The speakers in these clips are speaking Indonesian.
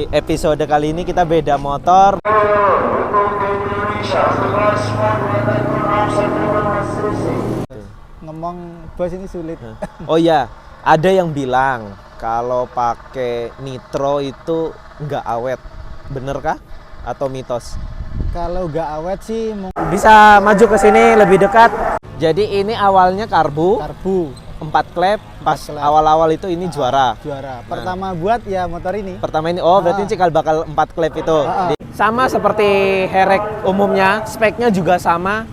episode kali ini kita beda motor. Ngomong bos ini sulit. Oh iya, ada yang bilang kalau pakai nitro itu nggak awet. Bener kah? Atau mitos? Kalau nggak awet sih Bisa maju ke sini lebih dekat. Jadi ini awalnya karbu 4 klep, pas awal-awal itu ini juara. Pertama buat ya motor ini. Pertama ini, berarti cikal bakal 4 klep itu. Sama seperti Herek umumnya, speknya juga sama.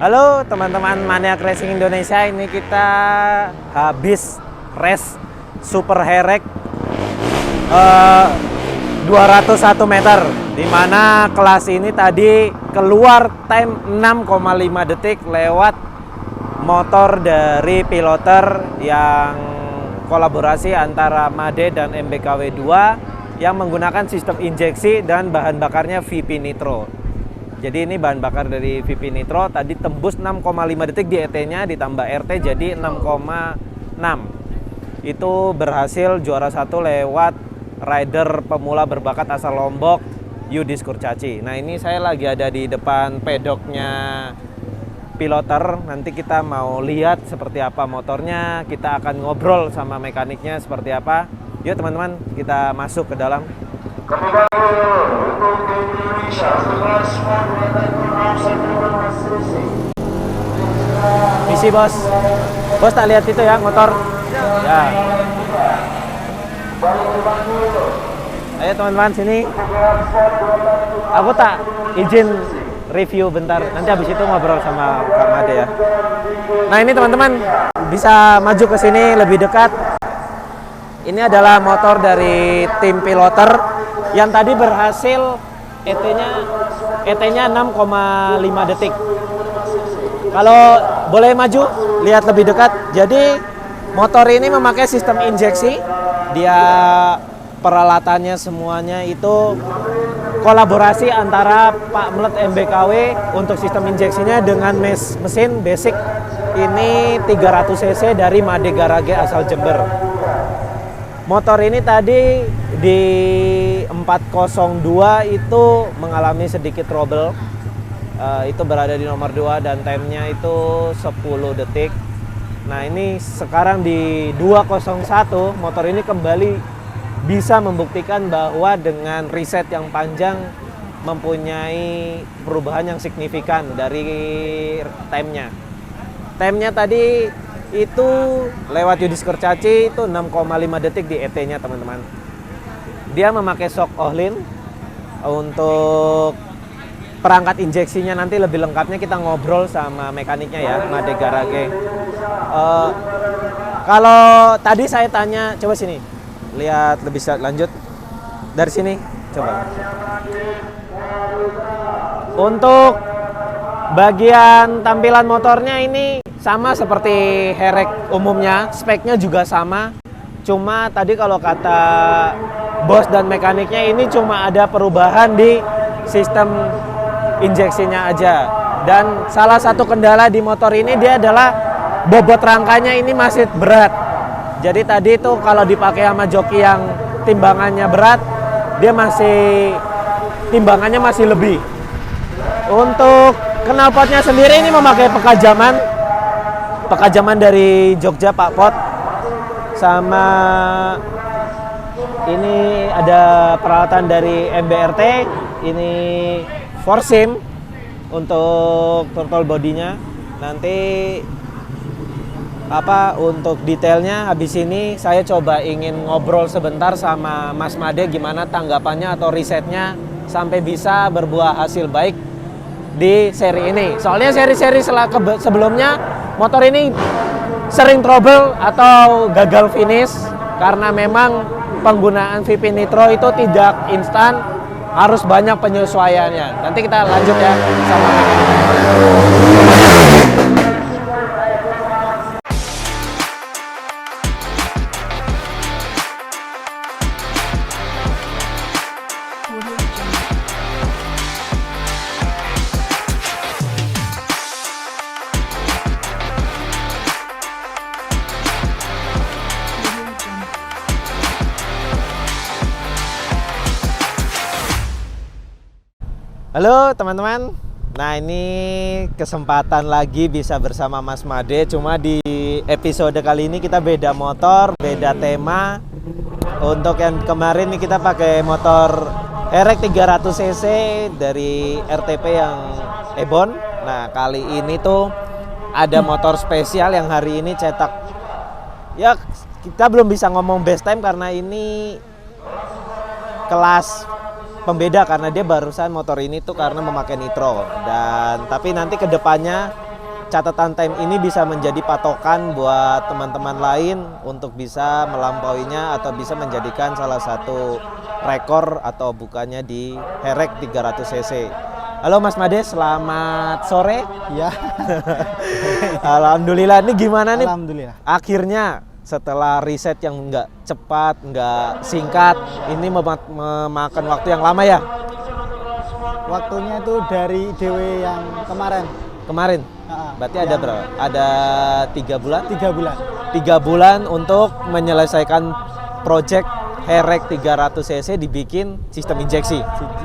Halo teman-teman Maniak Racing Indonesia, ini kita habis race Super Herek 201 meter, dimana kelas ini tadi keluar time 6,5 detik lewat motor dari piloter yang kolaborasi antara Made dan MBKW 2 yang menggunakan sistem injeksi dan bahan bakarnya VP Nitro. Jadi ini bahan bakar dari VP Nitro tadi tembus 6,5 detik di ET-nya, ditambah RT jadi 6,6. Itu berhasil juara 1 lewat rider pemula berbakat asal Lombok, Yudis Kurcaci. Nah ini saya lagi ada di depan pedoknya piloter. Nanti kita mau lihat seperti apa motornya, kita akan ngobrol sama mekaniknya seperti apa. Yuk teman-teman, kita masuk ke dalam. Misi bos. Bos tak lihat itu ya motor. Ya. Ayo teman-teman sini. Aku tak izin review bentar. Nanti habis itu ngobrol sama Kang Made ya. Nah ini teman-teman bisa maju ke sini lebih dekat. Ini adalah motor dari tim piloter yang tadi berhasil ET-nya 6,5 detik. Kalau boleh maju, lihat lebih dekat. Jadi motor ini memakai sistem injeksi. Dia peralatannya semuanya itu kolaborasi antara Pak Mlet MBKW untuk sistem injeksinya dengan mesin basic ini 300 cc dari Made Garage asal Jember. Motor ini tadi di 402 itu mengalami sedikit trouble. Itu berada di nomor 2 dan time-nya itu 10 detik. Nah ini sekarang di 201 motor ini kembali bisa membuktikan bahwa dengan reset yang panjang mempunyai perubahan yang signifikan dari time-nya. Time-nya tadi itu lewat Yudis Kurcaci itu 6,5 detik di ET-nya teman-teman. Dia memakai shock Ohlin. Untuk perangkat injeksinya nanti lebih lengkapnya kita ngobrol sama mekaniknya ya, Made Garage. Kalau tadi saya tanya, coba sini lihat lebih lanjut dari sini coba. Untuk bagian tampilan motornya ini sama seperti Herek umumnya, speknya juga sama. Cuma tadi kalau kata bos dan mekaniknya ini cuma ada perubahan di sistem injeksinya aja. Dan salah satu kendala di motor ini dia adalah bobot rangkanya ini masih berat. Jadi tadi itu kalau dipakai sama joki yang timbangannya berat, dia timbangannya masih lebih. Untuk knalpotnya sendiri ini memakai pekajaman dari Jogja Pak Pot, sama ini ada peralatan dari MBRT, ini Forsim untuk throttle bodinya. Nanti untuk detailnya habis ini saya coba ingin ngobrol sebentar sama Mas Made gimana tanggapannya atau risetnya sampai bisa berbuah hasil baik di seri ini. Soalnya seri-seri sebelumnya motor ini sering trouble atau gagal finish karena memang penggunaan VP Nitro itu tidak instan, harus banyak penyesuaiannya. Nanti kita lanjut ya sama mekanik. Halo teman-teman. Nah, ini kesempatan lagi bisa bersama Mas Made. Cuma di episode kali ini kita beda motor, beda tema. Untuk yang kemarin nih kita pakai motor RX 300 cc dari RTP yang Ebon. Nah, kali ini tuh ada motor spesial yang hari ini cetak. Ya, kita belum bisa ngomong best time karena ini kelas pembeda karena dia barusan motor ini tuh karena memakai nitro. Dan tapi nanti kedepannya catatan time ini bisa menjadi patokan buat teman-teman lain untuk bisa melampauinya atau bisa menjadikan salah satu rekor atau bukannya di RX 300 cc. Halo Mas Made, selamat sore. Ya. Alhamdulillah, ini gimana nih? Alhamdulillah. Akhirnya setelah riset yang nggak cepat, nggak singkat, ini memakan waktu yang lama ya? Waktunya itu dari DW yang kemarin. Kemarin? Berarti ada yang berapa? Ada 3 bulan? 3 bulan. 3 bulan untuk menyelesaikan project RX 300 cc dibikin sistem injeksi.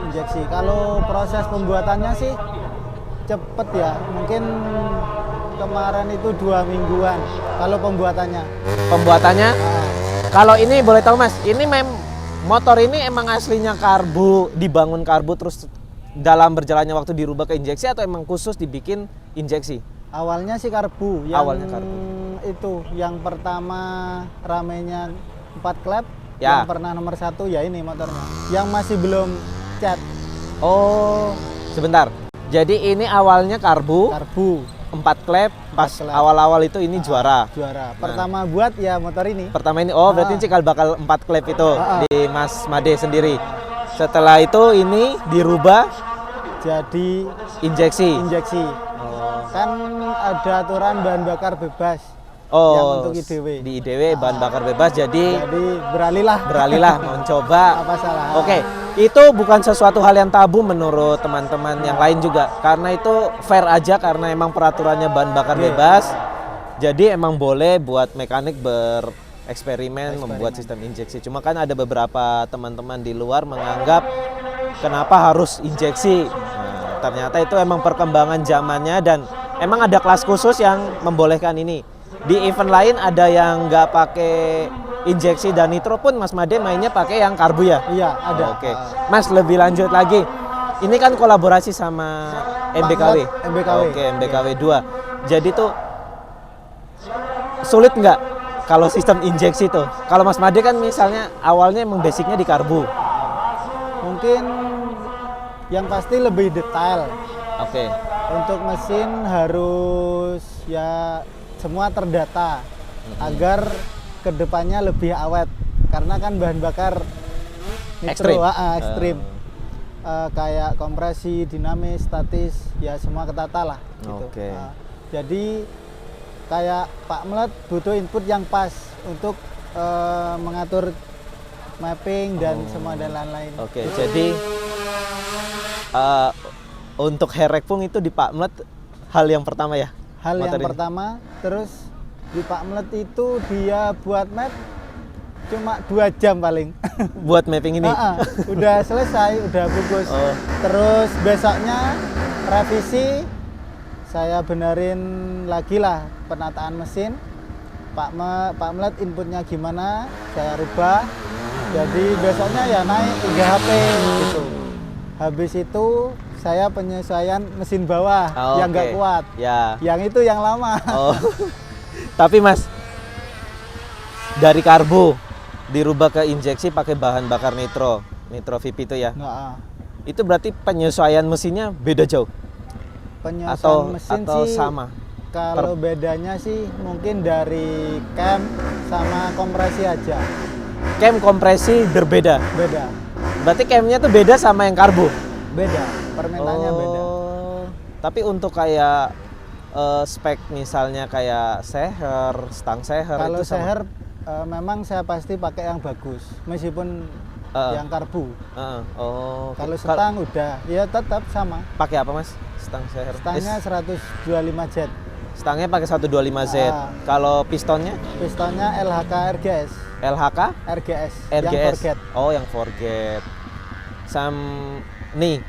Injeksi. Kalau proses pembuatannya sih cepet ya. Mungkin kemarin itu 2 mingguan kalau pembuatannya. Pembuatannya? Kalau ini boleh tahu Mas, ini motor ini emang aslinya karbu, dibangun karbu terus dalam berjalannya waktu dirubah ke injeksi atau emang khusus dibikin injeksi? Awalnya sih karbu. Awalnya karbu. Itu yang pertama ramenya 4 klep. Ya. Yang pernah nomor 1 ya ini motornya. Yang masih belum cat. Oh, sebentar. Jadi ini awalnya karbu. 4 klep, pas awal-awal itu ini juara. Pertama buat ya motor ini. Pertama ini, berarti cikal bakal 4 klep itu di Mas Made sendiri. Setelah itu ini dirubah jadi injeksi. Kan ada aturan bahan bakar bebas. Yang untuk IDW. Di IDW bahan bakar bebas, jadi beralihlah mencoba. Apa salah? Oke, itu bukan sesuatu hal yang tabu menurut teman-teman yang lain juga. Karena itu fair aja karena emang peraturannya bahan bakar bebas. Jadi emang boleh buat mekanik bereksperimen membuat sistem injeksi. Cuma kan ada beberapa teman-teman di luar menganggap kenapa harus injeksi. Nah, ternyata itu emang perkembangan zamannya dan emang ada kelas khusus yang membolehkan ini. Di event lain ada yang nggak pakai injeksi dan nitro pun Mas Made mainnya pakai yang karbu ya? Iya, ada. Oke. Mas, lebih lanjut lagi. Ini kan kolaborasi sama MBKW. Oke, MBKW 2. Jadi tuh sulit nggak kalau sistem injeksi tuh? Kalau Mas Made kan misalnya awalnya emang basicnya di karbu. Mungkin yang pasti lebih detail. Oke. Untuk mesin harus ya semua terdata agar kedepannya lebih awet karena kan bahan bakar nitro ekstrim. Kayak kompresi, dinamis, statis ya semua ketata lah gitu. Jadi kayak Pak Mlet butuh input yang pas untuk mengatur mapping dan semua dan lain-lain. Oke, jadi untuk Herekpung itu di Pak Mlet hal yang pertama ya? Hal yang pertama, terus di Pak Mlet itu dia buat map cuma 2 jam paling. Buat mapping ini? Udah selesai, udah bagus. Terus besoknya revisi, saya benerin lagi lah penataan mesin. Pak Mlet inputnya gimana, saya rubah. Jadi besoknya ya naik 3 HP gitu. Habis itu saya penyesuaian mesin bawah yang nggak kuat. Ya. Yang itu yang lama. Tapi Mas, dari karbu dirubah ke injeksi pakai bahan bakar nitro VP itu ya? Itu berarti penyesuaian mesinnya beda jauh? Penyesuaian mesin atau sih sama? Kalau bedanya sih mungkin dari cam sama kompresi aja. Cam kompresi berbeda? Beda. Berarti camnya tuh beda sama yang karbu? Beda, permintaannya beda. Tapi untuk kayak spek misalnya kayak seher, stang seher kalau itu sama? seher memang saya pasti pakai yang bagus meskipun yang karbu. Kalau stang udah ya tetap sama. Pakai apa Mas? Stang seher? Stangnya 125Z. Stangnya pakai 125Z. Kalau pistonnya? Pistonnya LHK RGS. LHK? RGS. RGS. Yang forget. Oh, yang forget. Nih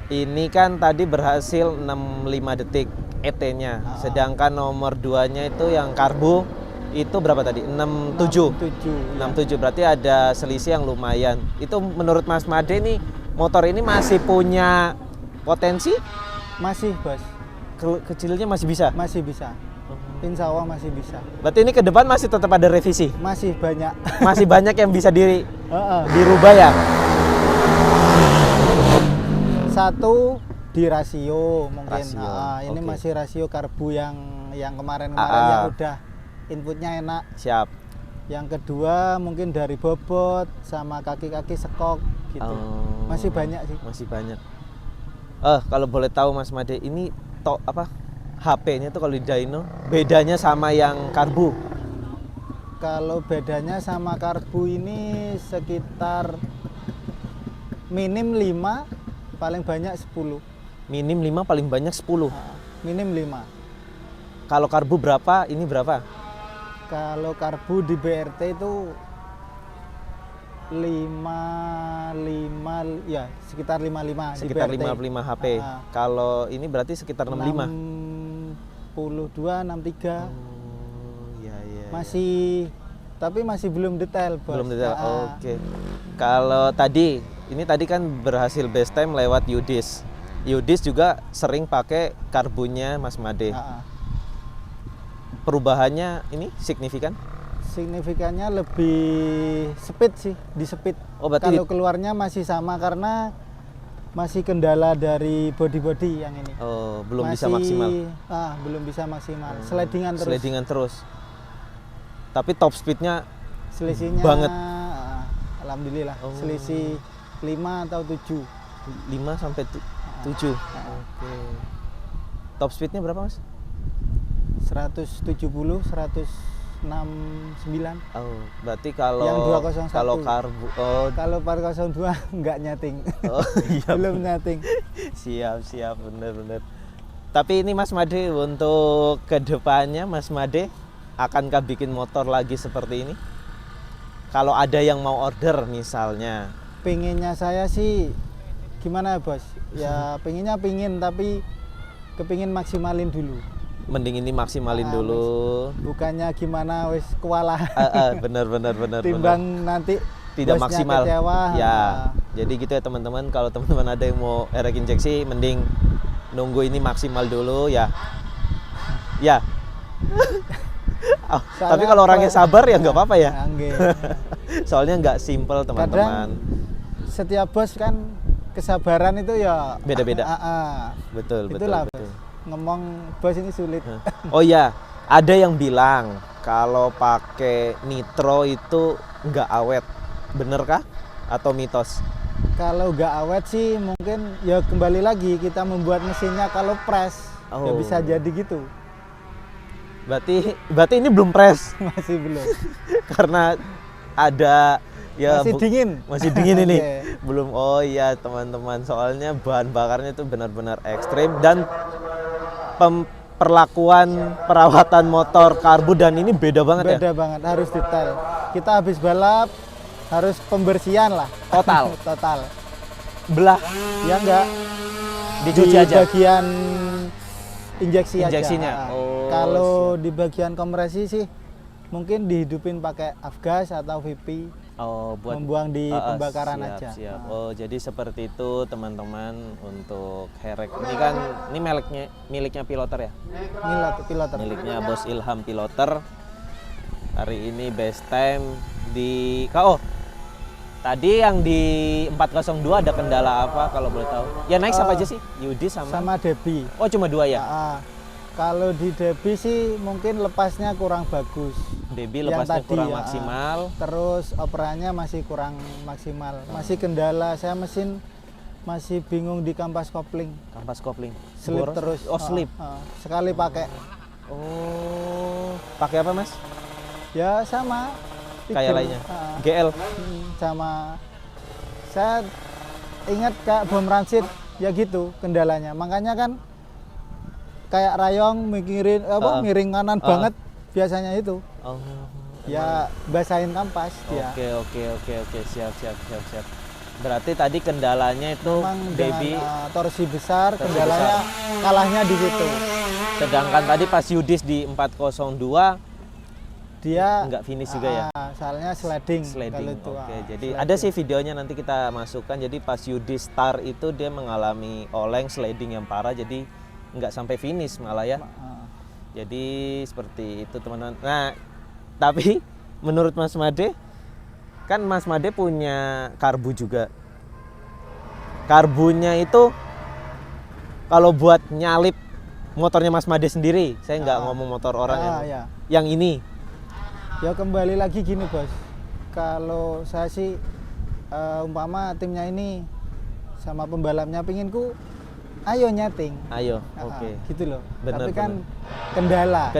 Ini kan tadi berhasil 65 detik ET-nya. Sedangkan nomor 2-nya itu yang karbo itu berapa tadi? 67. 67 berarti ada selisih yang lumayan. Itu menurut Mas Made nih motor ini masih punya potensi? Masih, Bos. Kecilnya masih bisa? Masih bisa. Insya Allah masih bisa. Berarti ini ke depan masih tetap ada revisi? Masih banyak. Masih banyak yang bisa dirubah ya? Satu di rasio mungkin. Rasio, Ini oke. masih rasio karbu yang kemarin-kemarin yang udah inputnya enak. Siap. Yang kedua mungkin dari bobot sama kaki-kaki sekok gitu. Masih banyak sih. Masih banyak. Kalau boleh tahu Mas Made, ini HP-nya tuh kalau di dyno bedanya sama yang karbu? Kalau bedanya sama karbu ini sekitar minim 5, paling banyak 10. Minim 5, paling banyak 10. Minim 5. Kalau karbu berapa? Ini berapa? Kalau karbu di BRT itu 5 ya sekitar 55 Sekitar di BRT. 55 HP. Kalau ini berarti sekitar 65. 62, 63. Iya. Tapi masih belum detail, Bos. Belum detail. Oke. Kalau tadi kan berhasil base time lewat Yudis. Yudis juga sering pakai karbunya Mas Made. Perubahannya ini signifikan? Signifikannya lebih speed sih, di speed. Berarti kalau keluarnya masih sama karena masih kendala dari body yang ini. Belum bisa maksimal. Belum bisa maksimal. Slidingan terus. Tapi top speednya selisihnya banget. Alhamdulillah. Selisih 5 atau 7. 5 sampai 7. Oke. Top speednya berapa, Mas? 170, 169. Berarti kalau yang 201. Kalau karbu kalau 402 enggak nyating. Iya. Belum nyating. Siap, bener. Tapi ini Mas Made untuk kedepannya Mas Made akankah bikin motor lagi seperti ini? Kalau ada yang mau order misalnya. Pengennya saya sih gimana, Bos? Ya pingin tapi kepingin maksimalin dulu. Mending ini maksimalin dulu. Bukannya gimana wis kewalahan. Bener. Timbang nanti tidak bosnya maksimal. Kecewa. Ya. Jadi gitu ya teman-teman. Kalau teman-teman ada yang mau erek injeksi, mending nunggu ini maksimal dulu ya. Ya. Tapi kalau orangnya sabar ya nggak apa-apa ya. Soalnya nggak simple teman-teman. Setiap bos kan kesabaran itu ya beda-beda. Betul. Itulah betul. Ngomong bos ini sulit. Oh iya, ada yang bilang kalau pakai nitro itu nggak awet, bener kah? Atau mitos? Kalau nggak awet sih mungkin ya kembali lagi kita membuat mesinnya kalau press ya bisa jadi gitu. Berarti ini belum press? Masih belum. Karena ada ya masih dingin ini. Belum. Oh iya teman-teman, soalnya bahan bakarnya itu benar-benar ekstrim dan perlakuan perawatan motor karbu dan ini beda banget. Beda banget, harus detail. Kita habis balap harus pembersihan lah. Total. Belah? Ya enggak. Dicuci di aja. Bagian injeksinya. Kalau di bagian kompresi sih mungkin dihidupin pakai afgas atau VP. Buat membuang di pembakaran aja. Siap. Jadi seperti itu teman-teman untuk Herek. Ini kan miliknya Piloter ya? Piloter. Miliknya Bos Ilham Piloter. Hari ini best time di tadi yang di 402 ada kendala apa kalau boleh tahu? Ya naik siapa aja sih? Yudi sama Debbie. Cuma 2 ya? Kalau di Debbie sih mungkin lepasnya kurang bagus. Debbie lepasnya kurang maksimal. Terus operannya masih kurang maksimal. Masih kendala. Saya mesin masih bingung di kampas kopling. Slip terus. Slip. Sekali pakai. Pakai apa, Mas? Ya sama. Kayak lainnya. GL. Sama. Saya ingat Kak bom transit ya gitu kendalanya. Makanya kan kayak rayong miring kanan banget biasanya itu. Ya basahin kampas dia. Oke. Siap. Berarti tadi kendalanya itu Memang baby, dengan torsi besar, torsi kendalanya kalahnya di situ. sedangkan tadi pas Yudis di 402 Dia nggak finish juga ya? Soalnya sliding. Sliding. kalau itu, Oke, jadi sliding. ada sih videonya nanti kita masukkan. Jadi pas Yudis start itu dia mengalami oleng sliding yang parah, jadi nggak sampai finish malah ya. Jadi seperti itu teman-teman. Nah, tapi menurut Mas Made, kan Mas Made punya karbu juga. Karbunya itu kalau buat nyalip motornya Mas Made sendiri, saya nggak ngomong motor orang ya. yang ini. Ya kembali lagi gini bos, kalau saya sih umpama timnya ini sama pembalapnya pinginku, ayo nyeting. Ayo, oke. Gitu loh. Bener, Tapi kan kendala.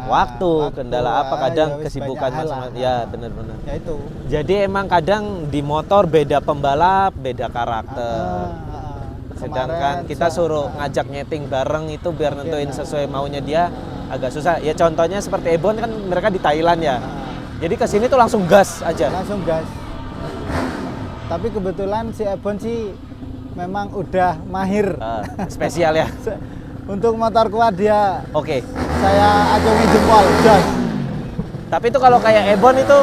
Waktu, kendala apa kadang ya wis kesibukan banyak hal Mas. lah. Ya, benar-benar. Ya itu. Jadi emang kadang di motor beda pembalap, beda karakter. Sedangkan kita suruh ngajak nyeting bareng itu biar nentuin sesuai maunya dia agak susah. Ya contohnya seperti Ebon kan mereka di Thailand ya. Jadi ke sini tuh langsung gas aja. Langsung gas. Tapi kebetulan si Ebon sih memang udah mahir. Spesial ya. Untuk motor kuat dia. Oke. Saya acungi jempol, gas. Tapi itu kalau kayak Ebon itu,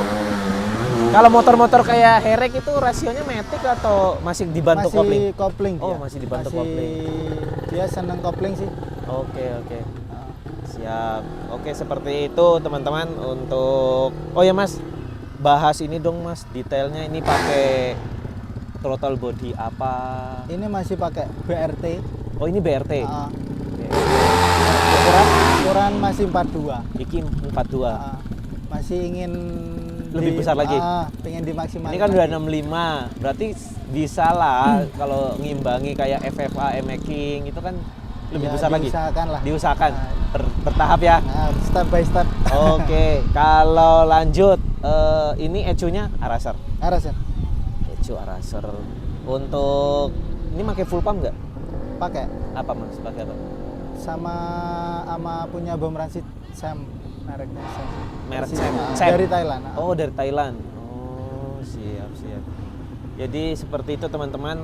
kalau motor-motor kayak Herek itu rasionya matic atau masih dibantu kopling? Masih kopling. Oh, dia. masih dibantu kopling. Dia seneng kopling sih. Oke. Siap. Oke, seperti itu teman-teman untuk. Oh ya Mas, bahas ini dong Mas, detailnya ini pakai throttle body apa? Ini masih pakai BRT. Oh, ini BRT. Ukuran masih 42. Iki 42. Masih ingin Lebih besar lagi? Pengen dimaksimalkan. Ini kan udah 65, berarti bisa lah kalau ngimbangi kayak FFA, M-Making itu kan lebih Ya, besar lagi. diusahakan lah. Diusahakan. Bertahap ya. Step by step. Oke, kalau lanjut ini ECU-nya Araser. Araser. ECU Araser. Untuk ini pakai full pump nggak? Pakai. Apa Mas? Pakai apa? Sama punya bom transit Sam, mereknya Sam. Merek Persis, Sam. Dari Thailand. Oh, dari Thailand. Oh, siap. Jadi seperti itu teman-teman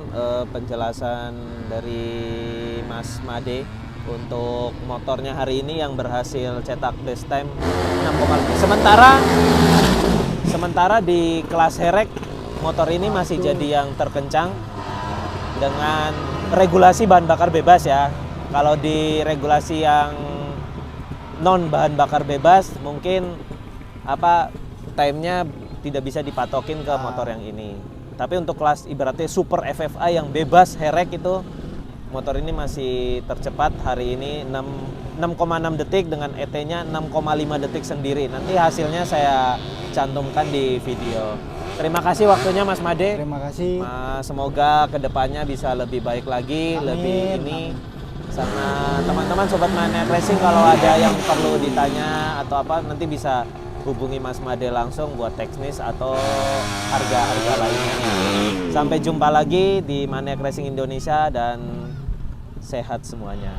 penjelasan dari Mas Made untuk motornya hari ini yang berhasil cetak best time 6,5. Sementara di kelas Herek motor ini masih jadi yang terkencang dengan regulasi bahan bakar bebas ya. Kalau di regulasi yang non bahan bakar bebas mungkin timenya tidak bisa dipatokin ke motor yang ini. Tapi untuk kelas ibaratnya super FFA yang bebas Herek itu motor ini masih tercepat hari ini 6,6 detik dengan ET-nya 6,5 detik sendiri. Nanti hasilnya saya cantumkan di video. Terima kasih waktunya Mas Made. Terima kasih. Semoga kedepannya bisa lebih baik lagi, Amin. lebih ini. Sama teman-teman Sobat Maniac Racing kalau ada yang perlu ditanya atau apa nanti bisa hubungi Mas Made langsung buat teknis atau harga-harga lainnya. Sampai jumpa lagi di Maniac Racing Indonesia dan sehat semuanya.